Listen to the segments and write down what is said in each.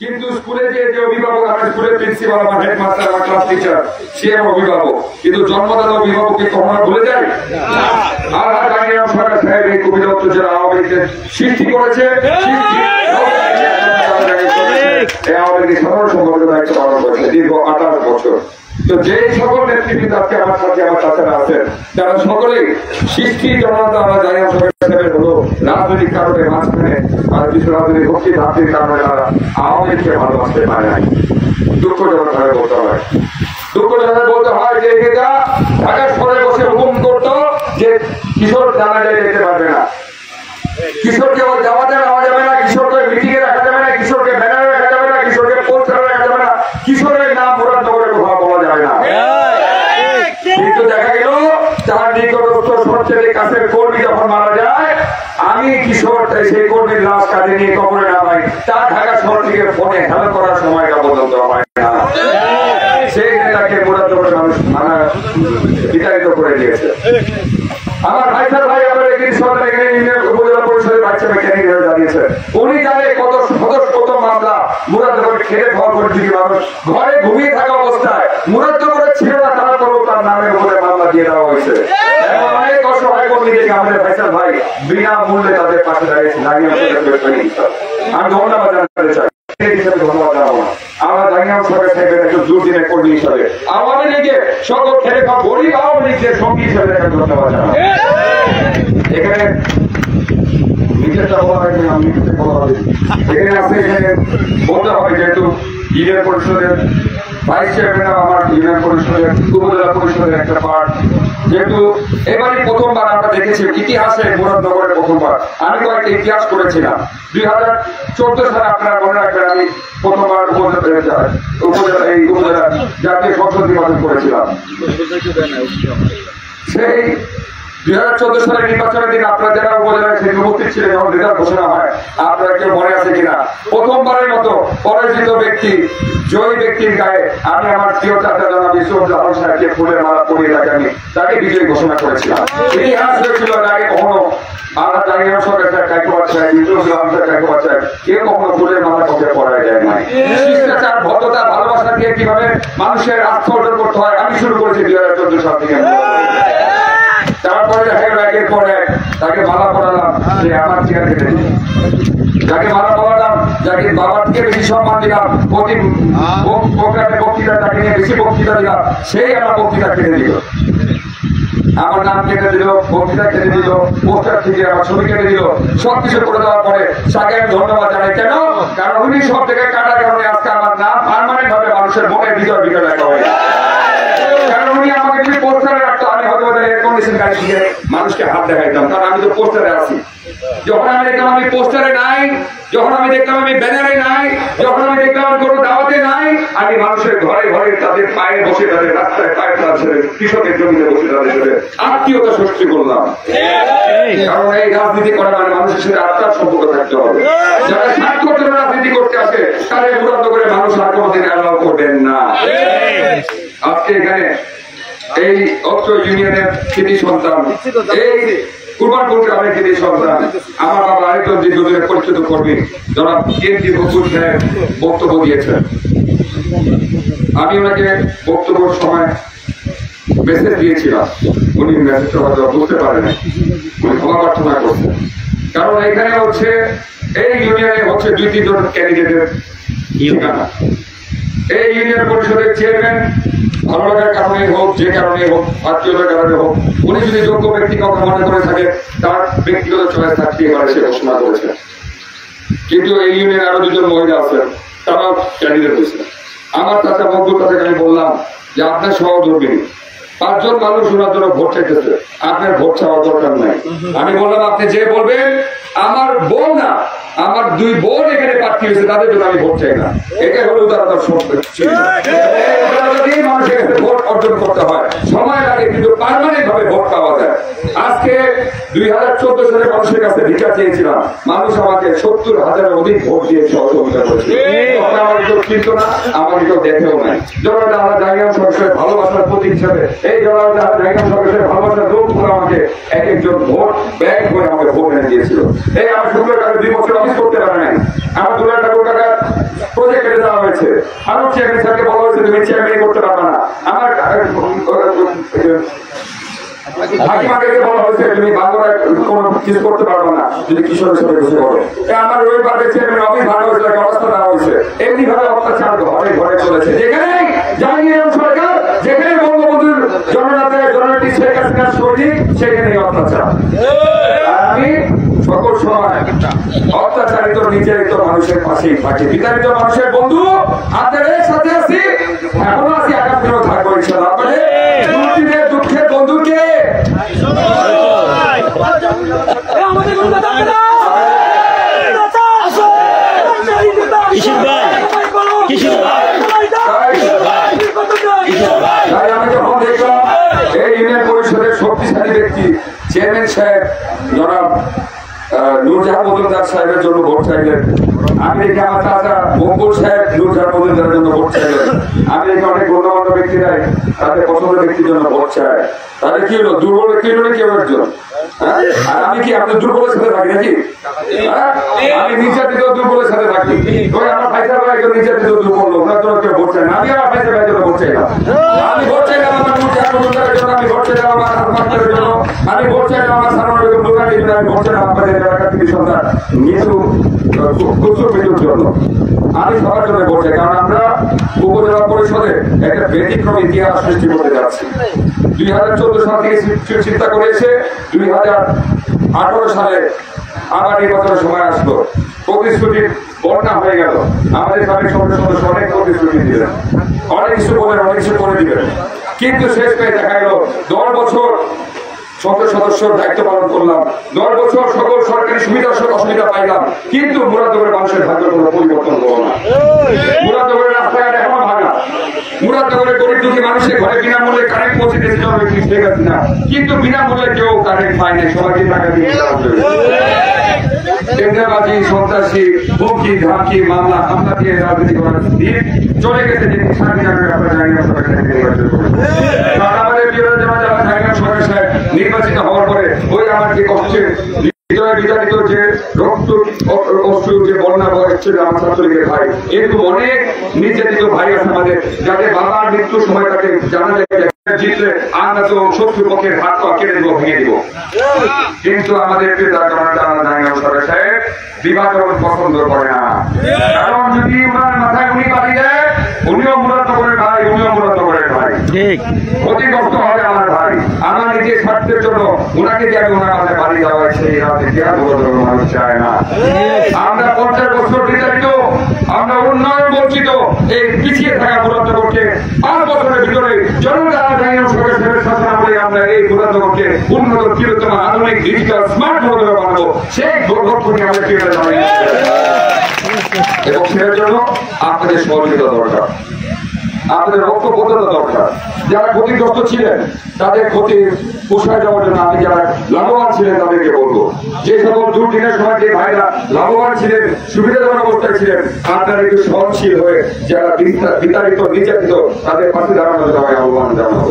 কিন্তু স্কুলে যে অভিভাবক, আমার স্কুলের প্রিন্সিপাল, আমার হেডমাস্টার, আমার ক্লাস টিচার, সে আমার অভিভাবক, কিন্তু জন্মদাতা অভিভাবককে কখনো ভুলে যায়। আর সরকার সাহেব এই কবিতা যারা আওয়ামী লীগের সৃষ্টি করেছে, সাধারণ সম্পাদকের দায়িত্ব পালন করেছে দীর্ঘ 28 বছর। তো যে সকল নেতৃবৃন্দ আজকে আমার সাথে আমার চাচারা আছেন, তারা সকলেই সৃষ্টি জনতা আমরা জানি হলো রাজনৈতিক কারণে মাঝখানে আর কিছু রাজনৈতিক ভক্তি ভাবটির কারণে তারা আওয়ামী লীগকে ভালোবাসতে পারে নাই। দুঃখজনক ভাবে বলতে হয়, দুঃখজনক বলতে হয় যে এটা ঢাকা শহরে বসে হুকুম করতো যে কিশোর জানাজায় যেতে পারবে না, কিশোরকে জামাতে নেওয়া যাবে না, কিশোরকে মিটিং এ রাখা যাবে না, কিশোরকে ব্যানারে রাখা যাবে না, কিশোরকে পোস্টারে রাখা যাবে না, কিশোরের নাম মুরাদনগরে কোথাও বলা যাবে না। কিন্তু দেখা গেল তার নিকটস্থ সবচেয়ে কাছের কর্মী যখন মারা যায়, আমি কিশোর সেই কর্মীর লাশ কাঁধে নিয়ে কবরে নামাই, তার ঢাকা শহর থেকে ফোনে হ্যালো করার সময়টা পর্যন্ত হয় না। সেই নেতাকে মুরাদনগর মানুষ বিতাড়িত করে দিয়েছে। আমার ভাইসার ভাই আমার উপজেলা পরিষদের বাচ্চা মেকানিক হয়ে দাঁড়িয়েছে, উনি জানে কত কত মামলা মুরাদনগরে খেলে খাওয়া করে যদি মানুষ ঘরে ঘুমিয়ে থাকা অবস্থায় মুরাদনগরে ছিল না, তারপরেও তার নামের উপরে মামলা দিয়ে দেওয়া হয়েছে। অনেক অসহায় কর্মী থেকে আমাদের ভাইসার ভাই বিনা মূল্যে তাদের পাশে দাঁড়িয়েছে। আমি ধন্যবাদ জানাতে চাই, ধন্যবাদ জানাবো না, আমরা জানিলাম সরকার সাহেবের একজন দুর্দিনের কর্মী হিসাবে আওয়ামী লীগের সকল খেলে খাওয়া গরিব আওয়ামী লীগের সঙ্গী হিসাবে একটা ধন্যবাদ জানাবো। এখানে নিজেরটা বলা হয়নি, আমি এখানে আছে, এখানে বলতে হবে যেহেতু ইউনিয়ন পরিষদের ভাইস চেয়ারম্যান, আমার ইউনিয়ন পরিষদের উপজেলা পরিষদের একটা পার্ট, যেহেতু এবারই প্রথমবার আমরা দেখেছি ইতিহাসে মুরাদনগরের প্রথমবার। আমি কয়েকটা ইতিহাস করেছিলাম 2014 সালে, আপনারা মনে রাখবেন আমি প্রথমবার উপজেলা এই উপজেলা জাতীয় সংসদ নির্বাচন করেছিলাম। সেই 2014 সালের নির্বাচনের দিন আপনারা যারা উপজেলায় সেই উপস্থিত ছিলেন, যখন রেজাল্ট ঘোষণা হয়, আপনারা কেউ মনে আছে কিনা, প্রথমবারের মতো পরাজিত ব্যক্তি জয়ী ব্যক্তির গায়ে আমি আমার প্রিয় চাচা জনাব ইউসুফ জাহান সাহেবকে ফুলের মালা পরিয়ে তাকে বিজয়ী ঘোষণা করেছিলাম। ইতিহাস হয়েছিল আগে কখনো আমরা জানিলাম সরকার সাহেব কাইকুবাদ সাহেব, ইউসুফ জাহান সাহেব কাইকুবাদ সাহেব কেউ কখনো ফুলের মালা পক্ষে পড়ায় যায় নাই। শিষ্টাচার, ভদ্রতা, ভালোবাসা দিয়ে কিভাবে মানুষের আস্থা অর্জন করতে হয় আমি শুরু করেছি 2014 সাল থেকে। তারপরে দেখা গেল একের পর এক তাকে মালা পড়ালাম, সে আমার চেয়ার কেটে দিল। যাকে মালা পড়ালাম, যাকে বাবার থেকে বেশি সম্মান দিলাম, প্রতি প্রোগ্রামে বক্তৃতা তাকে নিয়ে বেশি বক্তৃতা দিলাম, সেই আমার বক্তৃতা কেটে দিল, আমার নাম কেটে দিল, বক্তৃতা কেটে দিল, পোস্টার থেকে আমার ছবি কেটে দিল। সবকিছু করে দেওয়ার পরে তাকে আমি ধন্যবাদ জানাই। কেন? কারণ উনি সব জায়গায় কাটার কারণে আজকে আমার নাম পার্মানেন্ট ভাবে মানুষের মনে ভিতর ভিতরে রাখা হয়। কারণ উনি আমাকে যদি পোস্টারে রাখতো, আমি হয়তো এয়ার কন্ডিশন গাড়ি দিয়ে মানুষকে হাত দেখাইতাম, কারণ আমি তো পোস্টারে আছি। যখন আমি দেখলাম আমি পোস্টারে নাই, যখন আমি দেখলাম আমি ব্যানারে নাই, যখন আমি দেখলাম কোনো দাওয়াতে নাই, আমি মানুষের ঘরে ঘরে তাদের পায়ে বসে, তাদের রাস্তায় পায়ে তাদের কৃষকের জমিতে বসে তাদের সাথে আত্মীয়তা সৃষ্টি করলাম। কারণ এই রাজনীতি করা মানে মানুষের সাথে আত্মার সম্পর্ক থাকতে হবে। যারা স্বার্থের জন্য রাজনীতি করতে আসে তাদের মুরাদনগরে মানুষ আর কোনোদিন অ্যালাউ করবেন না। আজকে এখানে এই অত্র ইউনিয়নের কৃতি সন্তান, এই কুরবানপুর গ্রামের কৃতি সন্তান, আমার বাবা আরেকজন দীর্ঘদিনের পরিচিত কর্মী জনাব কেন্দ্রীয় বকুল সাহেব বক্তব্য দিয়েছেন। আমি ওনাকে বক্তব্যের সময় মেসেজ দিয়েছিলাম, উনি মেসেজটা হয়তো বুঝতে পারেন, উনি ক্ষমা প্রার্থনা করছেন। কারণ এখানে হচ্ছে এই ইউনিয়নে হচ্ছে 2-3 জন ক্যান্ডিডেটের ঠিকানা। এই ইউনিয়ন পরিষদের চেয়ারম্যান ভালো লাগার কারণে হোক, যে কারণে হোক, আত্মীয়তার কারণে হোক, উনি যদি যোগ্য ব্যক্তি কথা মনে করে থাকে তার ব্যক্তিগত চয়েস থাকতে পারে, সে ঘোষণা করেছে। কিন্তু এই ইউনিয়নে আরো 2 জন মহিলা আছেন, তারাও ক্যান্ডিডেট হয়েছে। আমার চাচা মকবুল তাকে আমি বললাম যে আপনার সহধর্মী 5 জন মানুষ ওনার জন্য ভোট চাইতেছে, আপনার ভোট চাওয়ার দরকার নাই। আমি বললাম আপনি যে বলবেন, আমার বোন না, আমার 2 বোন এখানে প্রার্থী হয়েছে, তাদের জন্য আমি ভোট চাই না। এটা হলো তারা তার মানুষের কাছে ভোট অর্জন করতে হয়, সময় লাগে, কিন্তু পার্মানেন্ট ভাবে ভোট পাওয়া যায়। আজকে 2014 সালে মানুষের কাছে ভিক্ষা চেয়েছিলাম, মানুষ আমাকে 70,000-এর অধিক ভোট দিয়ে সহযোগিতা করেছে। আমার কেউ চিনত না, আমাকে কেউ দেখেও নাই। জনগণ আমরা জায়গা সরকারের ভালোবাসার প্রতীক হিসাবে এই জনগণ জায়গা সরকারের ভালোবাসার লোক করে আমাকে এক একজন ভোট ব্যাংক করে আমাকে ভোট এনে দিয়েছিল। এই আমার 16 টাকা 2 বছর অফিস করতে পারে নাই, আমার 2 লাখ টাকার হয়েছে। আমার চেয়ারম্যান স্যারকে বলা হয়েছে তুমি চেয়ারম্যান করতে পারবে না। আমার হাকিমাকে বলা হয়েছে তুমি বাংলায় কোনো কিছু করতে পারবে না যদি কিশোরের সাথে বসে করো। আমার ওই পার্টির চেয়ারম্যান অফিস ভাড়া হয়েছে, অবস্থা দেওয়া হয়েছে। এমনি ভাবে অত্যাচার ঘরে ঘরে চলেছে। যেখানে জাহাঙ্গীর সরকার, যেখানে বঙ্গবন্ধুর জননেত্রী শেখ হাসিনার শরীর, সেখানে অত্যাচার। আমি সকল সময় অত্যাচারিত নির্যাতিত মানুষের পাশেই থাকি, বিতাড়িত মানুষের বন্ধু আপনাদের সাথে আছি, এখনো আছি, আগামী দিনও থাকবো ইনশাআল্লাহ। আপনাদের দুঃখের বন্ধুকে আমি যখন দেখলাম এই ইউনিয়ন পরিষদের শক্তিশালী ব্যক্তি চেয়ারম্যান সাহেব জনাব নূরজাহান মজুমদার সাহেবের জন্য ভোট চাইলেন, আমি দেখি আমার চাচা মঙ্গল সাহেব নূরজাহান মজুমদারের জন্য ভোট চাইলেন, আমি দেখি অনেক গণ্যমান্য ব্যক্তিরাই তাদের পছন্দের ব্যক্তির জন্য ভোট চায়। তাহলে কি হলো? দুর্বল ব্যক্তি হলো কেউ একজন। আর আমি কি আপনার দুর্বলের সাথে থাকি নাকি? আমি নির্যাতিত দুর্বলের সাথে থাকি। ওই আমার ফাইসার ভাই একজন নির্যাতিত দুর্বল, ওনার জন্য কেউ ভোট চায় না। আমি আমার ফাইসার ভাইয়ের জন্য ভোট চাই না। আমি ভোট চাইলাম আমার নূরজাহান মজুমদারের জন্য, আমি ভোট চাইলাম আমার হাসপাতালের জন্য, আমি ভোট চাইলাম আমার সাধারণ আমি ভোট চাইলাম আপনাদের এলাকার থেকে সন্তান মৃত্যু মৃত্যুর জন্য। আমি সবার জন্য ভোট চাই, কারণ আমরা উপজেলা পরিষদে একটা ব্যতিক্রম ইতিহাস সৃষ্টি করতে যাচ্ছি। 2014 সাল থেকে চিন্তা করেছে 2018 সালে আবার নির্বাচনের সময় আসলো, প্রতিশ্রুতির বন্যা হয়ে গেল। আমাদের সাবেক সংসদ সদস্য অনেক প্রতিশ্রুতি দিলেন, অনেক কিছু বলেন, অনেক কিছু করে দিবেন, কিন্তু শেষ পেয়ে দেখা গেল 10 বছর সংসদ সদস্যর দায়িত্ব পালন করলাম, 10 বছর সকল সরকারি সুবিধা অসুবিধা পাইলাম, কিন্তু মুরাদনগরের মানুষের ভাগ্যের কোনো পরিবর্তন হলো না। মুরাদনগরের রাস্তাঘাট এখনো ভাঙা, মুরাদনগরের গরিব দুঃখী মানুষের ঘরে বিনামূল্যে কারেন্ট পৌঁছে দিয়েছে ঠিক আছে না, কিন্তু বিনামূল্যে কেউ কারেন্ট পায় নাই, সবাইকে টাকা দিয়ে টেন্ডারবাজি, সন্ত্রাসী, হুমকি ধামকি, মামলা হামলা দিয়ে রাজনীতি করার দিন চলে গেছে। যে স্বাধীন আপনারা জানেন আমাদের নির্বাচিত হওয়ার পরে ওই আমার যে কষ্টের হৃদয়ে বিতাড়িত যে রক্ত অশ্রু যে বন্যা হচ্ছে আমার ছাত্রলীগের ভাই, এরকম অনেক নির্যাতিত ভাই আছে আমাদের, যাদের বাবার মৃত্যুর সময় তাকে জানা যায় জিতলে আমরা তো শত্রু পক্ষের হাত পা কেটে দেবো, ভেঙে দিব। কিন্তু আমাদের বিভাজন পছন্দ করে না, কারণ যদি ওনার মাথায় উনি পাঠি দেয়, উনিও মূলত করে ভাই, উনিও মূলত করে ভাই, ক্ষতিগ্রস্ত হবে আমার ভাই। আমার নিজের স্বার্থের জন্য ওনাকে যে আমি ওনার মাথায় বাড়ি দেওয়া হয়, সেই রাজনীতি আর মানুষ চায় না। আমরা 50 বছর বিতাড়িত, আমরা উন্নয়ন বঞ্চিত এই পিছিয়ে থাকা মুরাদনগরকে 5 বছরের ভিতরে জনগণ আমরা এই মুরাদনগরকে উন্নত, চিরতম, আধুনিক, ডিজিটাল, স্মার্ট মুরাদনগর বানাবো। সেই লক্ষ্য নিয়ে আমরা এবং সেটার জন্য আপনাদের সহযোগিতা দরকার, আপনাদের ঐক্যবদ্ধতা দরকার। যারা ক্ষতিগ্রস্ত ছিলেন তাদের ক্ষতি পোষায় যাওয়ার জন্য আমি যারা লাভবান ছিলেন তাদেরকে বলবো, যে সকল দুর্দিনের সময় যে ভাইরা লাভবান ছিলেন, সুবিধাজনক অবস্থায় ছিলেন, আপনারা একটু সহনশীল হয়ে যারা বিতাড়িত নির্যাতিত তাদের পাশে দাঁড়ানোর জন্য আহ্বান জানাবো।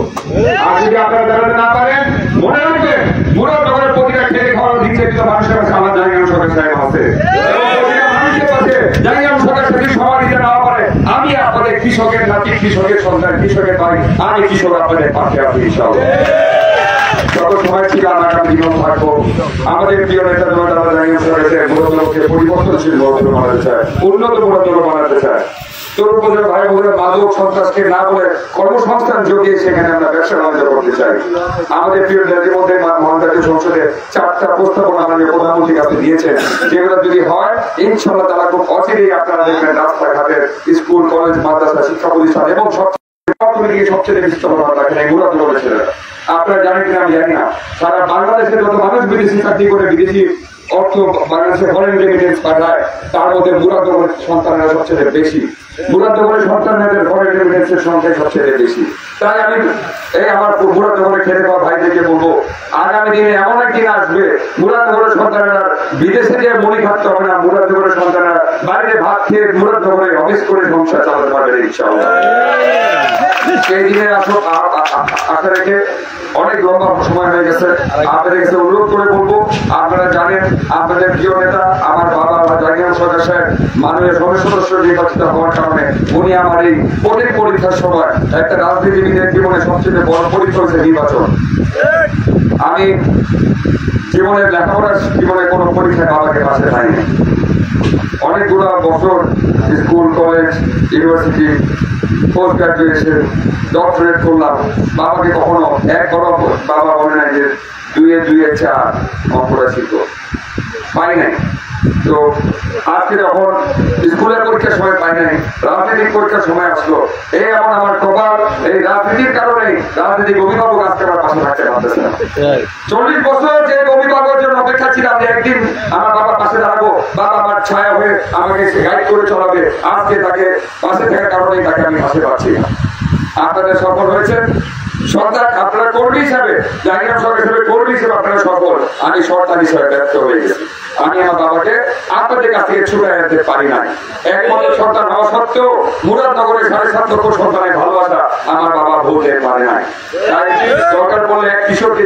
আর যদি আপনারা দাঁড়াতে না পারেন, মনে রাখবেন মুরাদনগরের প্রতিটা খেলে খাওয়া নির্যাতিত মানুষের কাছে আমার জায়গা সরকার সাহেব আছে, মানুষের কাছে জায়গা সরকার সাথে সবার দিতে না পারে, আমি আপনাদের কৃষকের নাতি, কৃষকের সন্তান, কৃষকের ভাই, আমি কৃষক আপনাদের পাশে আছি ইনশাআল্লাহ। যত সময় ছিল আগামী দিনও থাকবো। আমাদের প্রিয় নেতা মুরাদনগরকে পরিবর্তনশীল মুরাদনগর বানাতে চায়, উন্নত মুরাদনগর বানাতে চায়। তরুণ প্রজন্মের ভাই বোনেরা মাদক সন্ত্রাসকে না বলে কর্মসংস্থান যোগিয়ে সেখানে আমরা ব্যবসা বাণিজ্য করতে চাই। আমাদের প্রিয় নেতাদের মধ্যে মহাজাতীয় সংসদে 4টা প্রস্তাবনা আমাদের প্রধানমন্ত্রীর কাছে দিয়েছেন, যেগুলো যদি হয় ইনশাআল্লাহ তারা খুব অচিরেই আপনারা দেখবেন রাস্তাঘাটের, স্কুল, কলেজ, মাদ্রাসা, শিক্ষা প্রতিষ্ঠান এবং সবচেয়ে বেশি চলমান রাখেন এই মুরাদনগরের ছেলেরা। আপনারা জানেন কিনা আমি জানি না, সারা বাংলাদেশের যত মানুষ বিদেশি চাকরি করে বিদেশি অর্থ বাংলাদেশে ফরেন রেমিটেন্স পাঠায়, তার মধ্যে মুরাদনগরের সন্তানেরা সবচেয়ে বেশি, মুরাদনগরের সন্তানদের ফরেন রেমিটেন্সের সংখ্যা সবচেয়ে বেশি। তাই আমি এই আমার মুরাদনগরে খেলে খাওয়া ভাইদেরকে বলবো, আগামী দিনে এমন একদিন আসবে মুরাদনগরের সন্তানেরা বিদেশে যে মনি খাটতে হবে না, মুরাদনগরের সন্তানেরা বাইরে ভাত খেয়ে মুরাদনগরে অফিস করে সংসার চালাতে পারবে ইনশাআল্লাহ। সেই দিনে আশা রেখে অনেক লম্বা সময় হয়ে গেছে, আপনাদের কাছে অনুরোধ করে বলবো, আপনারা জানেন আপনাদের প্রিয় নেতা আমার বাবা জাহির সরকার সাহেব মাননীয় সদস্য নির্বাচিত হওয়ার কারণে উনি আমার এই কঠিন পরীক্ষার সময় একটা রাজনীতিবিদের জীবনে সবচেয়ে বড় পরীক্ষা হচ্ছে নির্বাচন। আমি জীবনের লেখাপড়ার জীবনে কোনো পরীক্ষায় বাবাকে পাশে পাইনি। অনেকগুলো বছর school college university post graduation doctorate করলাম, বাবাকে কখনো একবারও বাবা বলে নাই যে 2-2-4 অঙ্কটা শিখব, পাই নাই। তো আজকে যখন স্কুলের পরীক্ষার সময় পাই নাই, রাজনৈতিক পরীক্ষার সময় আসলো, এই এমন আমার কপাল, এই রাজনীতির কারণে রাজনৈতিক অভিভাবক আজকে আমার পাশে থাকতে পারতেছে না। 40 বছর যে অভিভাবকের জন্য অপেক্ষা ছিলাম যে একদিন আমার বাবার পাশে দাঁড়াবো, বাবা আমার ছায়া হয়ে আমাকে গাইড করে চলাবে, আজকে তাকে পাশে থাকার কারণেই তাকে আমি পাশে পাচ্ছি না। আপনাদের সফল হয়েছে সরকার, আপনারা কর্মী হিসাবে জাহির সরকার হিসেবে কর্মী হিসেবে আপনারা সফল, আমি সরকার হিসেবে ব্যর্থ হয়ে গেছি। আমি আমার বাবাকে আপনাদের কাছ থেকে ছুটে আনতে পারি নাই। একমাত্র সরকার হওয়া সত্ত্বেও মুরাদনগরের 7.5 লক্ষ সন্তানের ভালোবাসা আমার বাবা বলতে পারে নাই। তাই সরকার বলে এক কিশোরকে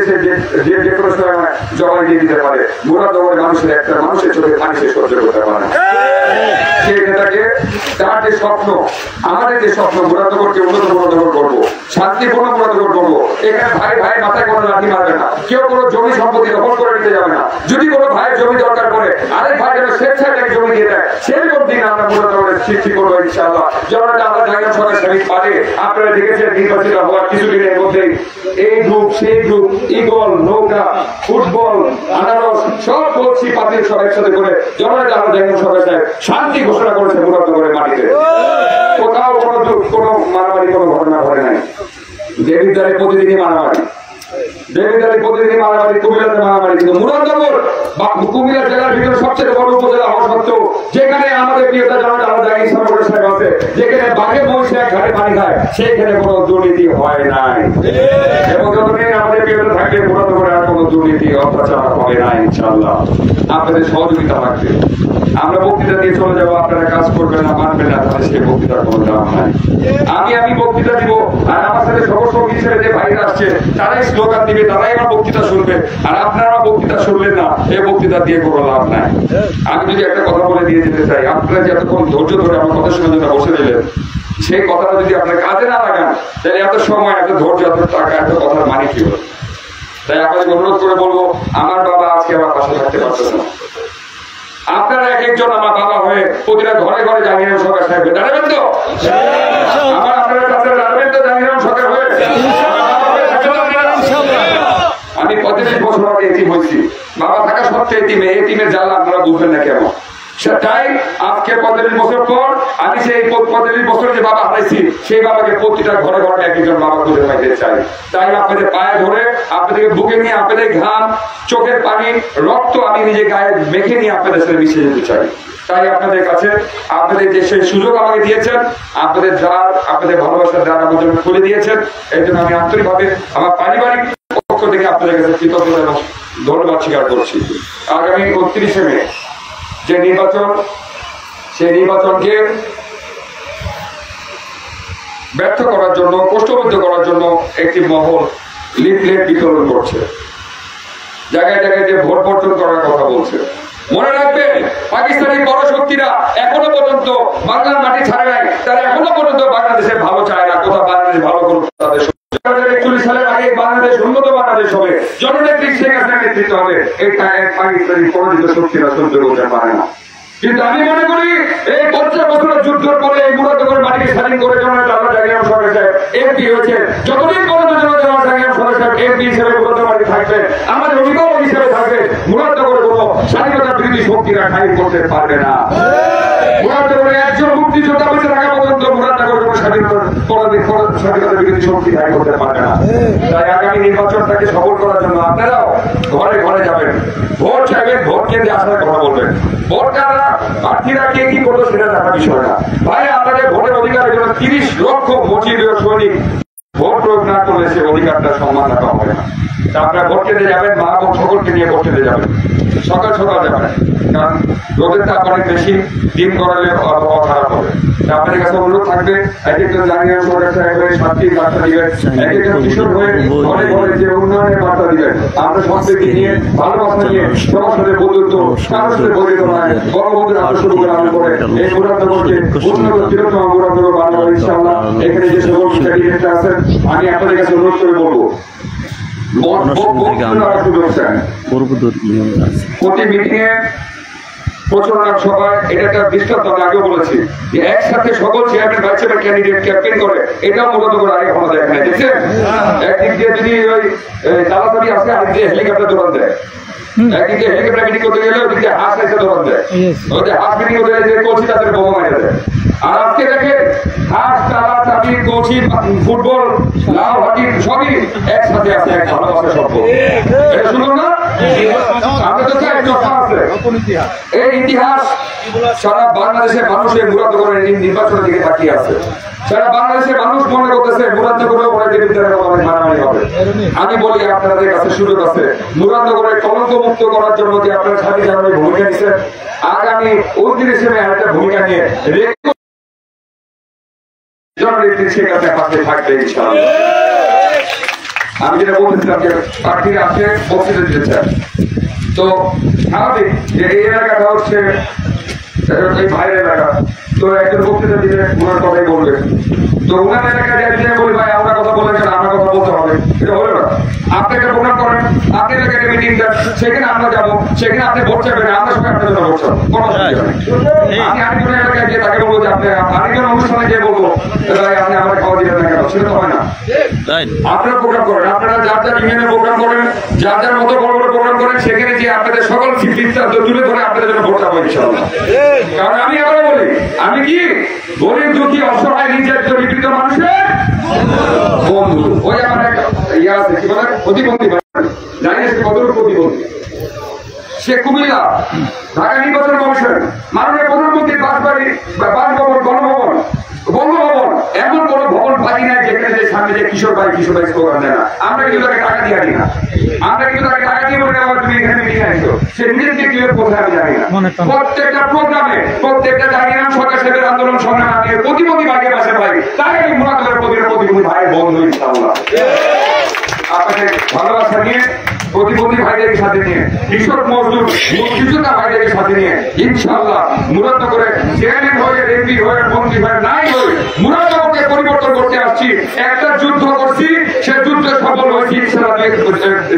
যে কোনো সময় জবাই দিয়ে দিতে পারে, মুরাদনগরের মানুষের একটা মানুষের চোখে পানি সে সহ্য করতে পারে না। সেই নেতাকে তার যে স্বপ্ন, আমাদের যে স্বপ্ন মুরাদনগরকে উন্নত মুরাদনগর করবো, শান্তিপূর্ণ মুরাদনগর করবো, এখানে ভাই ভাই মাথায় কোনো লাঠি মারবে না, কেউ কোনো জমি সম্পত্তি দখল করে নিতে যাবে না। যদি কোনো ভাইয়ের জমি দরকার পড়ে আরেক ভাই যেন স্বেচ্ছায় তাকে জমি দিয়ে দেয়, সেরকম দিন আমরা মুরাদনগরের সৃষ্টি করবো ইনশাআল্লাহ। জনতা আমরা জাহির সরকার সাহেব পারে, আপনারা দেখেছেন নির্বাচিত হওয়ার কিছুদিনের মধ্যেই এই গ্রুপ সেই গ্রুপ, ইগল নৌকা ফুটবল আনারস সব বলছি পাতিল সব একসাথে করে জনতা আমরা জাহির সরকার সাহেব শান্তি ঘোষণা করেছে মুরাদনগরের মাটিতে। কোথাও কোনো মারামারি কোনো ঘটনা ঘটে নাই। দেবিদ্বারে প্রতিদিনই মারামারি, দেবিদ্বারে প্রতিদিনই মারামারি, কুমিল্লাতে মারামারি, কিন্তু মুরাদনগর বা কুমিল্লা জেলার ভিতরে সবচেয়ে বড় উপজেলা হওয়া সত্ত্বেও যেখানে আমাদের প্রিয়তা জনতা আমরা জাহির সরকার সাহেব আছে, যেখানে বাঘে মহিষে এক ঘাটে পানি খায়, সেইখানে কোনো দুর্নীতি হয় নাই। এবং যতদিন আমাদের প্রিয়তা থাকবে মুরাদনগরে আর কোনো দুর্নীতি অত্যাচার হবে না ইনশাআল্লাহ। আপনাদের সহযোগিতা লাগবে। আমরা বক্তৃতা দিয়ে চলে যাবো, আপনারা কাজ করবেন না মানবেন না, তাহলে সেই বক্তৃতার কোনো দাম নাই। আমি বক্তৃতা দিব, আর আমার সাথে সহসঙ্গী হিসেবে যে ভাইরা আসছে তারাই স্লোগান দিবে, তারাই আমার বক্তৃতা শুনবে, আর আপনারা বক্তৃতা শুনবেন না, এই বক্তৃতা দিয়ে কোনো লাভ নাই। আমি যদি একটা কথা বলে দিয়ে যেতে চাই, আপনারা যে এতক্ষণ ধৈর্য ধরে আমার কথা শোনার জন্য বসে দিলেন, সেই কথাটা যদি আপনার কাজে না লাগান, তাহলে এত সময় এত ধৈর্য এত টাকা এত কথার মানে কি হলো? তাই আপনাদের অনুরোধ করে বলবো, আমার বাবা আজকে আমার পাশে থাকতে পারতেছে না, আপনারা এক একজন আমার বাবা হয়ে প্রতিটা ঘরে ঘরে জাহির সরকার সাহেব দাঁড়াবেন তো? আমার আপনারা কাছে দাঁড়াবেন তো জাহির সরকার হয়ে? আমি 35 বছর আগে এতিম হয়েছি, বাবা থাকা সত্ত্বেও এতিমের জ্বালা আপনারা বুঝবেন না কেন? সেটাই আজকে 35 বছর পর আমি সেই 35 বছর যে বাবা হারাইছি, সেই বাবাকে প্রতিটা ঘরে ঘরে এক একজন বাবা খুঁজে পাইতে চাই। তাই আপনাদের পায়ে ধরে, আপনাদেরকে বুকে নিয়ে, আপনাদের ঘাম চোখের পানি রক্ত আমি নিজে গায়ে মেখে নিয়ে আপনাদের সাথে মিশে যেতে চাই। তাই আপনাদের কাছে আপনাদের যে সেই সুযোগ আমাকে দিয়েছেন, আপনাদের দ্বার, আপনাদের ভালোবাসার দ্বার আমার জন্য খুলে দিয়েছেন, এই জন্য আমি আন্তরিকভাবে আমার পারিবারিক পক্ষ থেকে আপনাদের কাছে কৃতজ্ঞতা এবং ধন্যবাদ স্বীকার করছি। আগামী 29শে মে যে নির্বাচন, সেই নির্বাচনকে ব্যর্থ করার জন্য, কোষ্ঠবদ্ধ করার জন্য একটি মহল লিফলেট বিতরণ করছে, জায়গায় জায়গায় যে ভোট বর্জন করার কথা বলছে। মনে রাখবেন, পাকিস্তানি পরশক্তিরা এখনো পর্যন্ত বাংলার মাটি ছাড়ে নাই, তারা এখনো পর্যন্ত বাংলাদেশের ভালো চায় না। কোথাও বাংলাদেশ ভালো করুক, তাদের 41 সালের আগে বাংলাদেশ উন্নত বাংলাদেশ হবে, জননেত্রী শেখ হাসিনার নেতৃত্ব হবে, এটা এক পাকিস্তানি পরাজিত শক্তিরা সহ্য করতে পারে না। কিন্তু আমি মনে করি এই 50 বছরের যুদ্ধের পরে এই মুরাদনগরের মাটিকে স্বাধীন করে জননেতা আমরা জাহির সরকার সাহেব এমপি হয়েছে, যতদিন পর্যন্ত জননেতা আমরা জাহির সরকার সাহেব এমপি হিসেবে মুরাদনগর মাটি থাকবেন, আমাদের অভিভাবক হিসেবে থাকবেন, মুরাদনগরের কোনো স্বাধীনতা বিরোধী শক্তিরা খারিজ করতে পারবে না। মুরাদনগরে একজন মুক্তিযোদ্ধা বেঁচে থাকা পর্যন্ত মুরাদনগরের কোনো স্বাধীনতা বিরোধী শক্তি খারিজ করতে পারবে না। তাই আগামী নির্বাচনটাকে সফল করার জন্য আপনারাও ঘরে ঘরে যাবেন, ভোট চাইবেন, ভোট কেন্দ্রে আসার কথা বলবেন। ভোটকাররা প্রার্থীরা কে কি করলো সেটা দেখার বিষয় না ভাই, আপনাদের ভোটের অধিকারের জন্য 30 লক্ষ মোটিভীয় সৈনিক ভোট প্রয়োগ না করলে সে অধিকারটা সম্মান রাখা হবে না। আপনারা ভোট কেন্দ্রে যাবেন, মা বোন সকলকে নিয়ে ভোট কেন্দ্রে যাবেন, সকাল সকাল যাবেন, কারণ রোদের তাপ অনেক বেশি, ডিম করালে আবহাওয়া খারাপ হবে। আপনাদের কাছে অনুরোধ থাকবে এক একজন জানিয়ে সরকার সাহেবের শান্তির বার্তা দিবেন, এক একজন কিশোর হয়ে ঘরে ঘরে যে উন্নয়নের বার্তা দিবেন। আমরা সংস্কৃতি নিয়ে ভালোবাসা নিয়ে সবার সাথে বন্ধুত্ব, কারোর সাথে বলিত নয়, বড়বন্ধুর আদর্শগুলো আরম্ভ করে এই মুরাদনগরকে উন্নত চিরতম মুরাদনগর বানাবো ইনশাআল্লাহ। এখানে যে সকল ক্যান্ডিডেট আছেন আমি আপনাদের কাছে অনুরোধ করে বলবো প্রতি মিটিং এ প্রচারণা সভায় এটা একটা দৃষ্টান্ত আমি আগেও বলেছি যে একসাথে সকল chairman vice chairman candidate campaign করে, এটাও মূলত করে আগে ক্ষমতা এখানে দেখছেন। একদিক দিয়ে যদি ওই তালাতালি আছে, আরেক দিয়ে হেলিকপ্টার দৌড়ান দেয়, একদিকে হেলিকপ্টার মিটিং করতে গেলে ওদিকে হাঁস এসে দৌড়ান দেয়, ওদের হাঁস মিটিং করতে গেলে যে কলসি তাদের বোমা মারা দেয়। আর আজকে দেখে হাঁস, তালা, চাবি, কলসি, ফুটবল, লাউ, হাঁটি সবই একসাথে আছে, এক ভালোবাসা সম্পর্ক। এটা শুনুন না, আমরা তো চাই চর্চা আছে। এই ইতিহাস সারা বাংলাদেশের মানুষের মুরাদনগরের নির্বাচনের দিকে তাকিয়ে আছে। সারা বাংলাদেশের মানুষ মনে করতেছে মুরাদনগরেও পরে মারামারি হবে। আমি বলি আপনাদের কাছে সুযোগ আছে, মুরাদনগরের কলঙ্ক মুক্ত করার জন্য যে আপনারা স্বাধীন জানানোর ভূমিকা নিচ্ছেন, আগামী 29 মে একটা ভূমিকা নিয়ে আমি যেটা বলতেছিলাম যে প্রার্থীরা আসে বক্তৃতা দিতে চান, তো স্বাভাবিক যে এই এলাকাটা হচ্ছে এই ভাইয়ের এলাকা, তো একজন বক্তৃতা দিলে ওনার কথাই বলবে। তো ওনার এলাকায় বলি ভাই আমরা কথা বললেন কেন, আমার কথা বলতে হবে, এটা হলো না। আপনি একটা প্রোগ্রাম করেন, আপনি এলাকায় মিটিং দেন, সেখানে আমরা যাবো, সেখানে আপনি ভোট চাইবেন, আমরা সবাই আপনার জন্য ভোট চাবো, কোনো অসুবিধা নেই। আমি আরেকজন এলাকায় গিয়ে তাকে বলবো যে আপনি আরেকজন অনুষ্ঠানে গিয়ে বলবো ভাই আপনি আমার খাওয়া দিবেন না কেন, সেটা হয় না। আপনারা প্রোগ্রাম করেন, আপনারা যার যার ইউনিয়নের প্রোগ্রাম করেন, যার যার মতো বড় বড় প্রোগ্রাম করেন, সেখানে গিয়ে আপনাদের সকল সিদ্ধান্ত তুলে ধরে আপনাদের জন্য ভোট চাবো ইনশাআল্লাহ। কারণ আমি আবার বলি, আমি কি গরিব দুঃখী অসহায় নির্যাতিত নিপীড়িত মানুষের বন্ধু। ওই আমার একটা ইয়া আছে কি বলে প্রতিবন্ধী, জানি সে কতটুকু প্রতিবন্ধী। সে কুমিল্লা ঢাকা নির্বাচন কমিশন মাননীয় প্রধানমন্ত্রীর বাসবাড়ি বা বাসভবন, গণভবন, বঙ্গভবন, এমন কোন ভবন পাই নাই যেখানে যে সামনে যে কিশোর ভাই স্লোগান দেয় না। আমরা কিন্তু তাকে টাকা দিয়ে আনি না, আমরা কিন্তু তাকে টাকা দিয়ে বলে আমার তুমি এখানে মিটিং আসছো, সে নিজেকে কিভাবে কোথায় আমি জানি না। প্রত্যেকটা প্রোগ্রামে প্রত্যেকটা জায়গায় সরকার সাহেবের আন্দোলন সংগ্রাম আগে প্রতিবন্ধী ভাইয়ের পাশে ভাই, তাই আমি মুরাদনগরের প্রতিবন্ধী ভাইয়ের বন্ধু ইনশাআল্লাহ। আপনাকে ভালোবাসা নিয়ে প্রতিবন্ধী ভাইদের সাথে নিয়ে, কৃষক মজদুর কৃষকা ভাইদের সাথে নিয়ে ইনশাআল্লাহ মুরাদনগরে চেয়ারম্যান হয়ে, এমপি হয়ে, মন্ত্রী হয়ে নাই হয়ে মুরাদনগরকে পরিবর্তন করতে আসছি। একটা যুদ্ধ করছি, সে যুদ্ধে সফল হয়েছি ইনশাআল্লাহ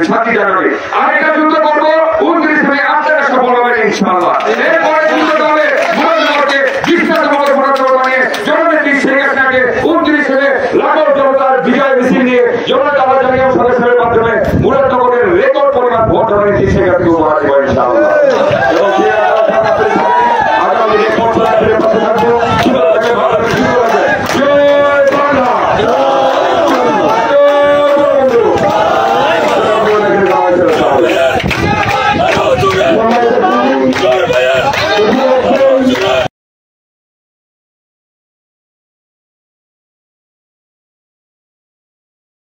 7 জানুয়ারি। আরেকটা যুদ্ধ করবো 29 মে, আপনারা সফল হবেন ইনশাআল্লাহ। এরপরে যুদ্ধ হবে মুরাদনগরকে বিশ্বাসমূলক মুরাদনগর বানিয়ে জননেত্রী শেখ হাসিনাকে 29 মে লাখো জনতার বিজয় মিছিল নিয়ে জনতা